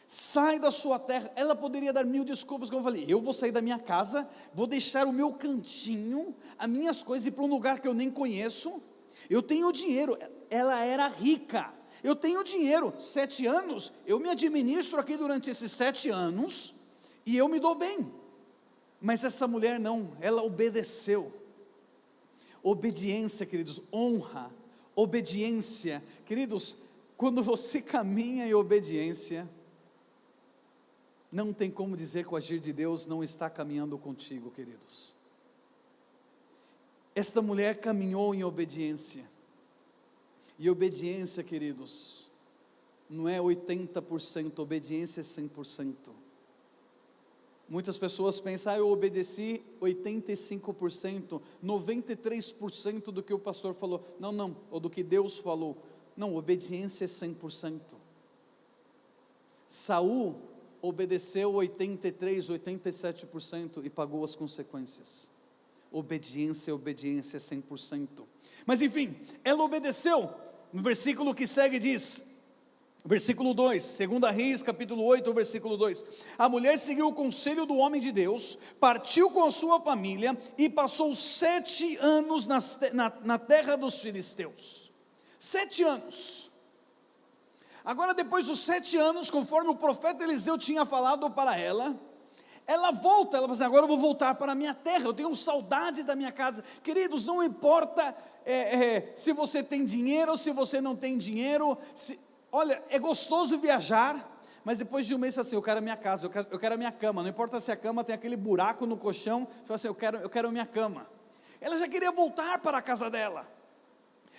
Sai da sua terra. Ela poderia dar 1000 desculpas, como eu falei: eu vou sair da minha casa, vou deixar o meu cantinho, as minhas coisas, ir para um lugar que eu nem conheço. Eu tenho dinheiro. Ela era rica. Eu tenho dinheiro, 7 anos, eu me administro aqui durante esses 7 anos, e eu me dou bem. Mas essa mulher não, ela obedeceu. Obediência, queridos, honra, obediência. Queridos, quando você caminha em obediência, não tem como dizer que o agir de Deus não está caminhando contigo, queridos. Esta mulher caminhou em obediência. E obediência, queridos, não é 80%, obediência é 100%. Muitas pessoas pensam: eu obedeci 85%, 93% do que o pastor falou. Não, ou do que Deus falou. Não, obediência é 100%. Saul obedeceu 83%, 87% e pagou as consequências. Obediência é 100%. Mas enfim, ela obedeceu. No versículo que segue diz, versículo 2, 2 Reis capítulo 8, versículo 2: a mulher seguiu o conselho do homem de Deus, partiu com a sua família e passou 7 anos na terra dos filisteus. 7 anos. Agora, depois dos 7 anos, conforme o profeta Eliseu tinha falado para ela, ela volta, ela fala assim: agora eu vou voltar para a minha terra, eu tenho saudade da minha casa. Queridos, não importa se você tem dinheiro ou se você não tem dinheiro, olha, é gostoso viajar, mas depois de um mês assim: eu quero a minha casa, eu quero a minha cama. Não importa se a cama tem aquele buraco no colchão, você fala assim: eu quero a minha cama. Ela já queria voltar para a casa dela,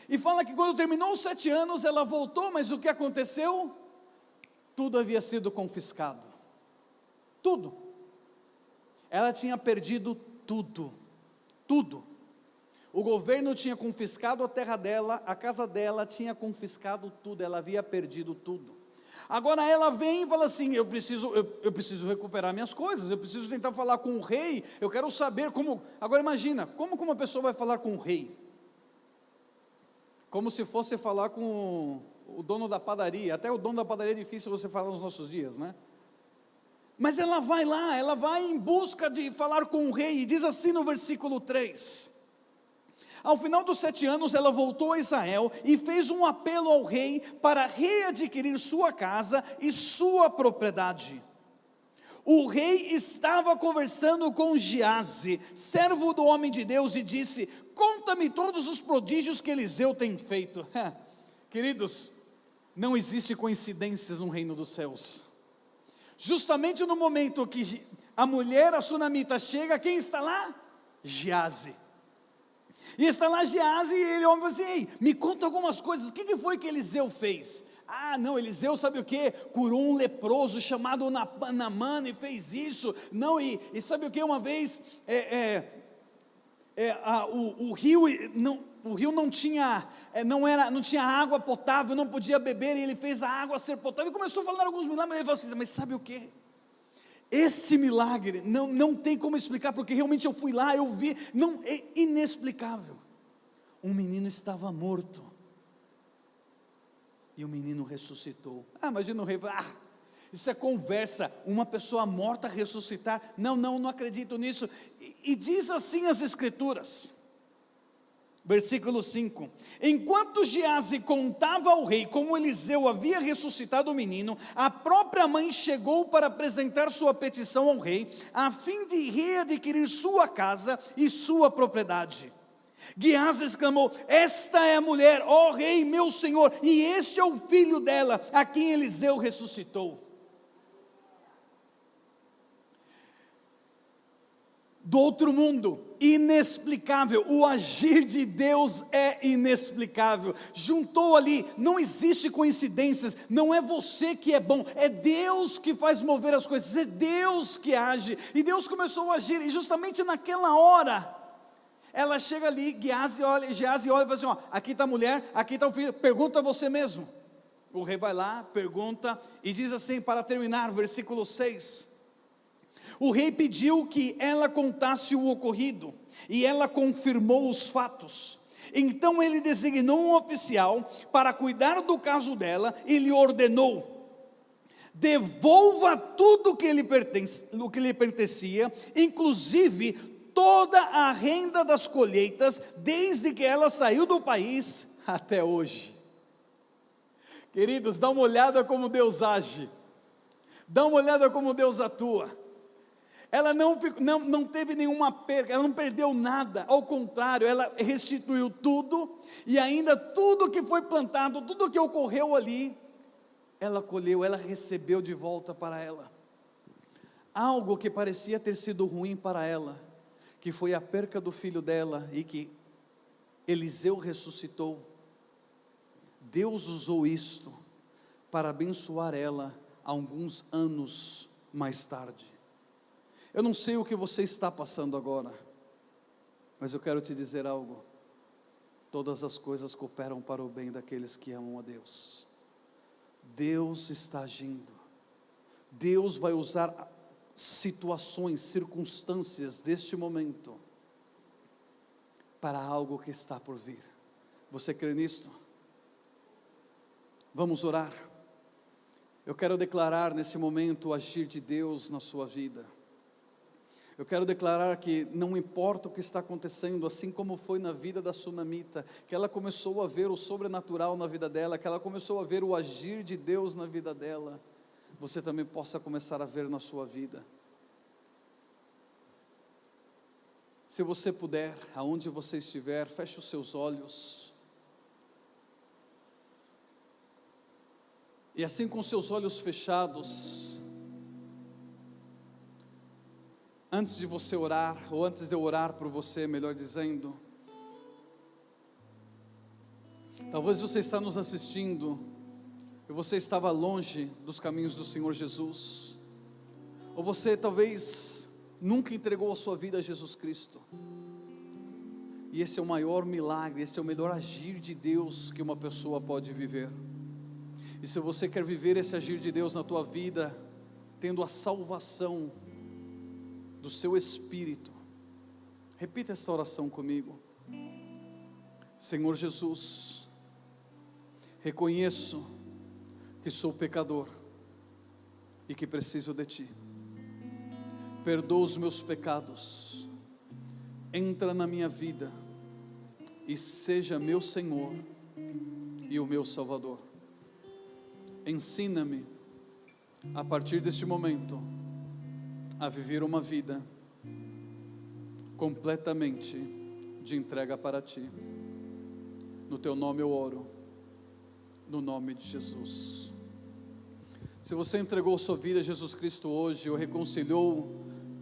e fala que quando terminou os 7 anos, ela voltou, mas o que aconteceu? Tudo havia sido confiscado, tudo. Ela tinha perdido tudo. O governo tinha confiscado a terra dela, a casa dela, tinha confiscado tudo, ela havia perdido tudo. Agora ela vem e fala assim: eu preciso recuperar minhas coisas, eu preciso tentar falar com o rei, eu quero saber como. Agora imagina, como uma pessoa vai falar com o rei? Como se fosse falar com o dono da padaria. Até o dono da padaria é difícil você falar nos nossos dias, né? Mas ela vai lá, ela vai em busca de falar com o rei, e diz assim no versículo 3: ao final dos 7 anos, ela voltou a Israel e fez um apelo ao rei para readquirir sua casa e sua propriedade. O rei estava conversando com Geazi, servo do homem de Deus, e disse: conta-me todos os prodígios que Eliseu tem feito. Queridos, não existe coincidências no reino dos céus. Justamente no momento que a mulher, a sunamita, chega, quem está lá? Geazi. E está lá Geazi, e ele fala assim: ei, me conta algumas coisas, o que foi que Eliseu fez? Ah, não, Eliseu sabe o que? Curou um leproso chamado Naamã e fez isso. Não, e sabe o que? Uma vez o rio não tinha água potável, não podia beber, e ele fez a água ser potável, e começou a falar alguns milagres. Ele falou assim: mas sabe o que? Esse milagre não tem como explicar, porque realmente eu fui lá, eu vi, não, é inexplicável. Um menino estava morto, e o menino ressuscitou. Imagina o rei, Isso é conversa, uma pessoa morta ressuscitar, não acredito nisso, e diz assim as Escrituras, versículo 5, enquanto Geazi contava ao rei como Eliseu havia ressuscitado o menino, a própria mãe chegou para apresentar sua petição ao rei, a fim de readquirir sua casa e sua propriedade. Geazi exclamou, esta é a mulher, ó rei meu senhor, e este é o filho dela, a quem Eliseu ressuscitou. Do outro mundo, inexplicável, o agir de Deus é inexplicável, juntou ali, não existe coincidências, não é você que é bom, é Deus que faz mover as coisas, é Deus que age, e Deus começou a agir, e justamente naquela hora, ela chega ali, Geazi olha e fala assim, ó, aqui está a mulher, aqui está o filho, pergunta a você mesmo. O rei vai lá, pergunta, e diz assim, para terminar, versículo 6, o rei pediu que ela contasse o ocorrido, e ela confirmou os fatos. Então ele designou um oficial para cuidar do caso dela, e lhe ordenou, devolva tudo o que lhe pertencia, inclusive toda a renda das colheitas, desde que ela saiu do país até hoje. Queridos, dá uma olhada como Deus age, dá uma olhada como Deus atua. Ela não teve nenhuma perca, ela não perdeu nada, ao contrário, ela restituiu tudo, e ainda tudo que foi plantado, tudo que ocorreu ali, ela colheu, ela recebeu de volta para ela. Algo que parecia ter sido ruim para ela, que foi a perca do filho dela, e que Eliseu ressuscitou, Deus usou isto, para abençoar ela, alguns anos mais tarde. Eu não sei o que você está passando agora, mas eu quero te dizer algo, todas as coisas cooperam para o bem daqueles que amam a Deus. Deus está agindo, Deus vai usar situações, circunstâncias deste momento, para algo que está por vir. Você crê nisto? Vamos orar. Eu quero declarar nesse momento o agir de Deus na sua vida. Eu quero declarar que não importa o que está acontecendo, assim como foi na vida da sunamita, que ela começou a ver o sobrenatural na vida dela, que ela começou a ver o agir de Deus na vida dela, você também possa começar a ver na sua vida. Se você puder, aonde você estiver, feche os seus olhos, e assim com seus olhos fechados, antes de você orar, ou antes de eu orar por você, melhor dizendo, talvez você está nos assistindo, e você estava longe dos caminhos do Senhor Jesus, ou você talvez nunca entregou a sua vida a Jesus Cristo, e esse é o maior milagre, esse é o melhor agir de Deus que uma pessoa pode viver. E se você quer viver esse agir de Deus na tua vida, tendo a salvação do seu espírito, repita esta oração comigo. Senhor Jesus, reconheço que sou pecador e que preciso de Ti, perdoa os meus pecados, entra na minha vida e seja meu Senhor e o meu Salvador. Ensina-me a partir deste momento a viver uma vida completamente de entrega para Ti. No Teu nome eu oro, no nome de Jesus. Se você entregou sua vida a Jesus Cristo hoje, ou reconciliou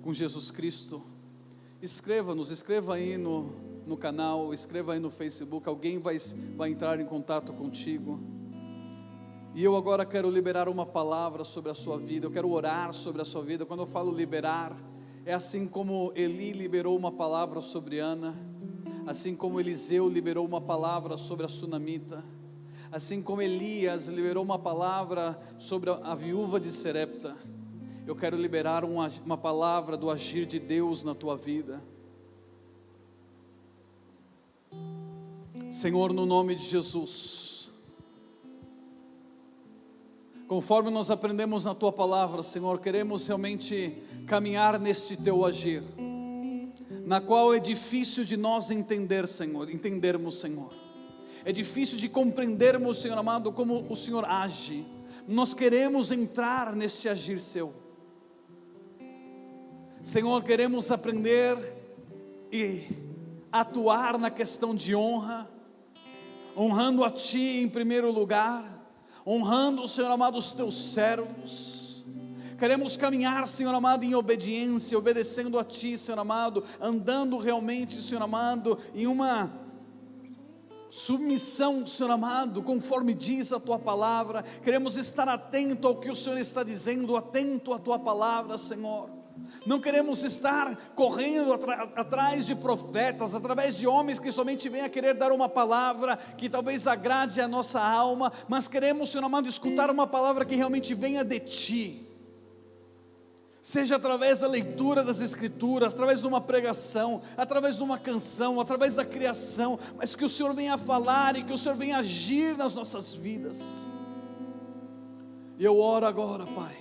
com Jesus Cristo, escreva aí no canal, escreva aí no Facebook, alguém vai entrar em contato contigo. E eu agora quero liberar uma palavra sobre a sua vida, eu quero orar sobre a sua vida. Quando eu falo liberar, é assim como Eli liberou uma palavra sobre Ana, assim como Eliseu liberou uma palavra sobre a sunamita, assim como Elias liberou uma palavra sobre a viúva de Serepta. Eu quero liberar uma palavra do agir de Deus na tua vida. Senhor, no nome de Jesus, Conforme nós aprendemos na Tua Palavra, Senhor, queremos realmente caminhar neste Teu agir, na qual é difícil de nós entendermos, Senhor. É difícil de compreendermos, Senhor amado, como o Senhor age. Nós queremos entrar neste agir Seu. Senhor, queremos aprender e atuar na questão de honra, honrando a Ti em primeiro lugar, honrando, Senhor amado, os Teus servos. Queremos caminhar, Senhor amado, em obediência, obedecendo a Ti, Senhor amado, andando realmente, Senhor amado, em uma submissão, Senhor amado, conforme diz a Tua Palavra. Queremos estar atento ao que o Senhor está dizendo, atento à Tua Palavra, Senhor. Não queremos estar correndo atrás de profetas, através de homens que somente vêm a querer dar uma palavra que talvez agrade a nossa alma, mas queremos, Senhor amado, escutar uma palavra que realmente venha de Ti, seja através da leitura das Escrituras, através de uma pregação, através de uma canção, através da criação, mas que o Senhor venha falar e que o Senhor venha agir nas nossas vidas. E eu oro agora, Pai,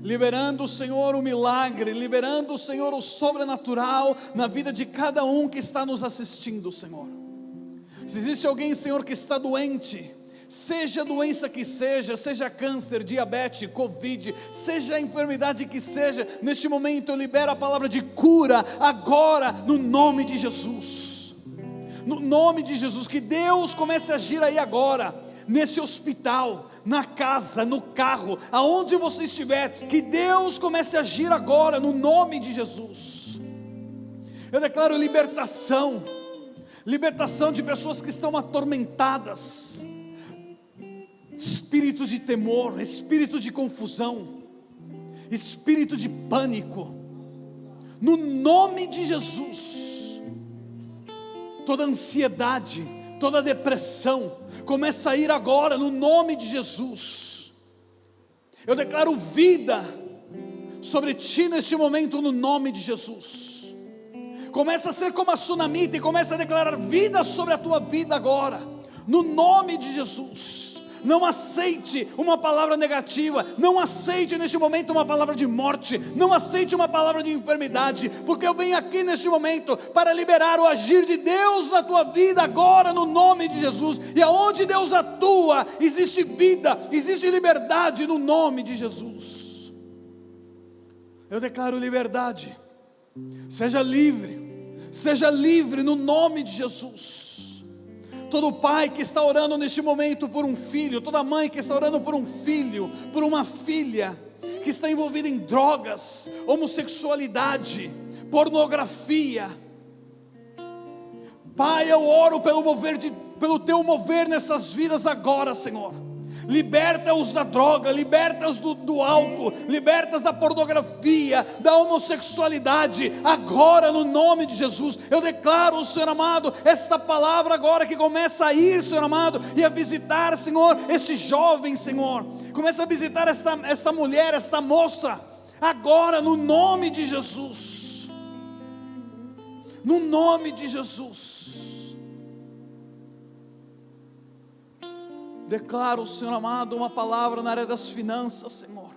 liberando, Senhor, o milagre, liberando, Senhor, o sobrenatural na vida de cada um que está nos assistindo, Senhor. Se existe alguém, Senhor, que está doente, seja a doença que seja câncer, diabetes, covid, seja a enfermidade que seja, neste momento eu libero a palavra de cura, agora, no nome de Jesus. No nome de Jesus, que Deus comece a agir aí agora, nesse hospital, na casa, no carro, aonde você estiver, que Deus comece a agir agora, no nome de Jesus. Eu declaro libertação de pessoas que estão atormentadas, espírito de temor, espírito de confusão, espírito de pânico, no nome de Jesus. Toda ansiedade, toda depressão, começa a ir agora no nome de Jesus. Eu declaro vida sobre ti neste momento no nome de Jesus. Começa a ser como a sunamita e começa a declarar vida sobre a tua vida agora, no nome de Jesus. Não aceite uma palavra negativa, não aceite neste momento uma palavra de morte, não aceite uma palavra de enfermidade, porque eu venho aqui neste momento para liberar o agir de Deus na tua vida agora, no nome de Jesus. E aonde Deus atua, existe vida, existe liberdade no nome de Jesus. Eu declaro liberdade, seja livre no nome de Jesus. Todo pai que está orando neste momento por um filho, toda mãe que está orando por um filho, por uma filha que está envolvida em drogas, homossexualidade, pornografia, Pai, eu oro pelo Teu mover nessas vidas agora, Senhor. Liberta-os da droga, liberta-os do álcool, liberta-os da pornografia, da homossexualidade, agora no nome de Jesus. Eu declaro, Senhor amado, esta palavra agora que começa a ir, Senhor amado, e a visitar, Senhor, este jovem, Senhor, começa a visitar esta mulher, esta moça, agora no nome de Jesus, no nome de Jesus. Declaro, Senhor amado, uma palavra na área das finanças, Senhor.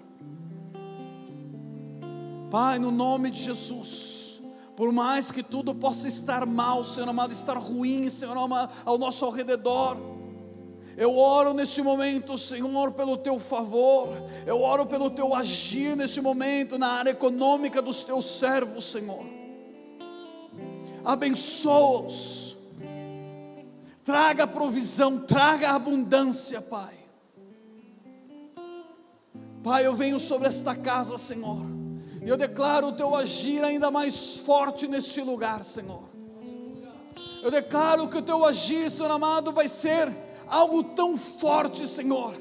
Pai, no nome de Jesus, por mais que tudo possa estar mal, Senhor amado, estar ruim, Senhor amado, ao nosso redor, eu oro neste momento, Senhor, pelo Teu favor, eu oro pelo Teu agir neste momento, na área econômica dos Teus servos, Senhor. Abençoa-os, traga provisão, traga abundância, Pai. Pai, eu venho sobre esta casa, Senhor, e eu declaro o Teu agir ainda mais forte neste lugar, Senhor. Eu declaro que o Teu agir, Senhor amado, vai ser algo tão forte, Senhor,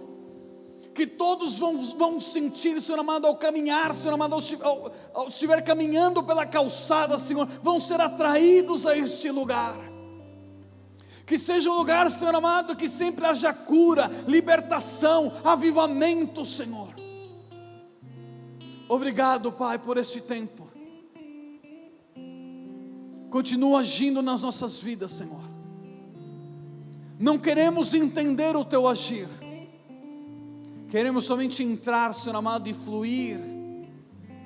que todos vão sentir, Senhor amado, ao caminhar, Senhor amado, ao estiver caminhando pela calçada, Senhor, vão ser atraídos a este lugar. Que seja um lugar, Senhor amado, que sempre haja cura, libertação, avivamento, Senhor. Obrigado, Pai, por este tempo. Continua agindo nas nossas vidas, Senhor. Não queremos entender o Teu agir, Queremos somente entrar, Senhor amado, e fluir,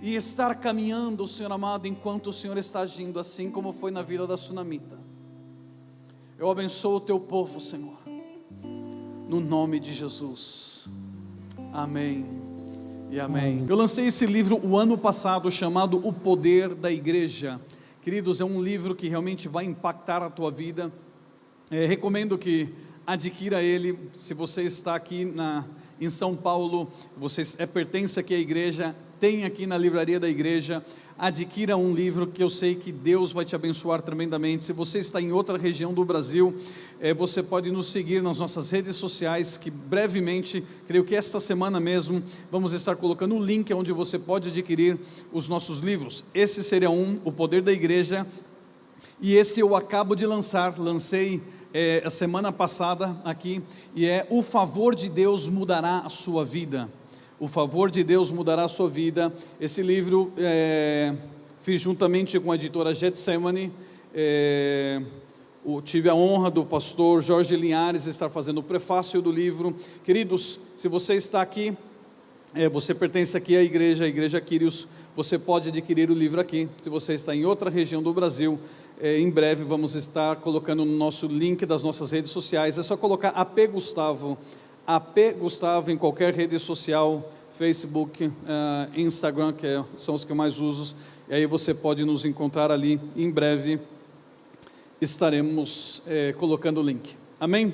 e estar caminhando, Senhor amado, enquanto o Senhor está agindo, assim como foi na vida da sunamita. Eu abençoo o teu povo, Senhor, no nome de Jesus, amém e amém. Eu lancei esse livro o ano passado, chamado O Poder da Igreja. Queridos, é um livro que realmente vai impactar a tua vida. Recomendo que adquira ele. Se você está aqui em São Paulo, você pertence aqui à igreja, tem aqui na livraria da igreja, adquira um livro que eu sei que Deus vai te abençoar tremendamente. Se você está em outra região do Brasil, você pode nos seguir nas nossas redes sociais, que brevemente, creio que esta semana mesmo, vamos estar colocando um link onde você pode adquirir os nossos livros. Esse seria O Poder da Igreja, e esse eu acabo de lancei a semana passada aqui, e O Favor de Deus Mudará a Sua Vida. O Favor de Deus Mudará a Sua Vida. Esse livro fiz juntamente com a editora Getsemane. Tive a honra do pastor Jorge Linhares estar fazendo o prefácio do livro. Queridos, se você está aqui, você pertence aqui à igreja, a Igreja Quírios, você pode adquirir o livro aqui. Se você está em outra região do Brasil, em breve vamos estar colocando no nosso link das nossas redes sociais. É só colocar AP Gustavo em qualquer rede social, Facebook, Instagram, que são os que eu mais uso, e aí você pode nos encontrar ali. Em breve estaremos colocando o link, amém?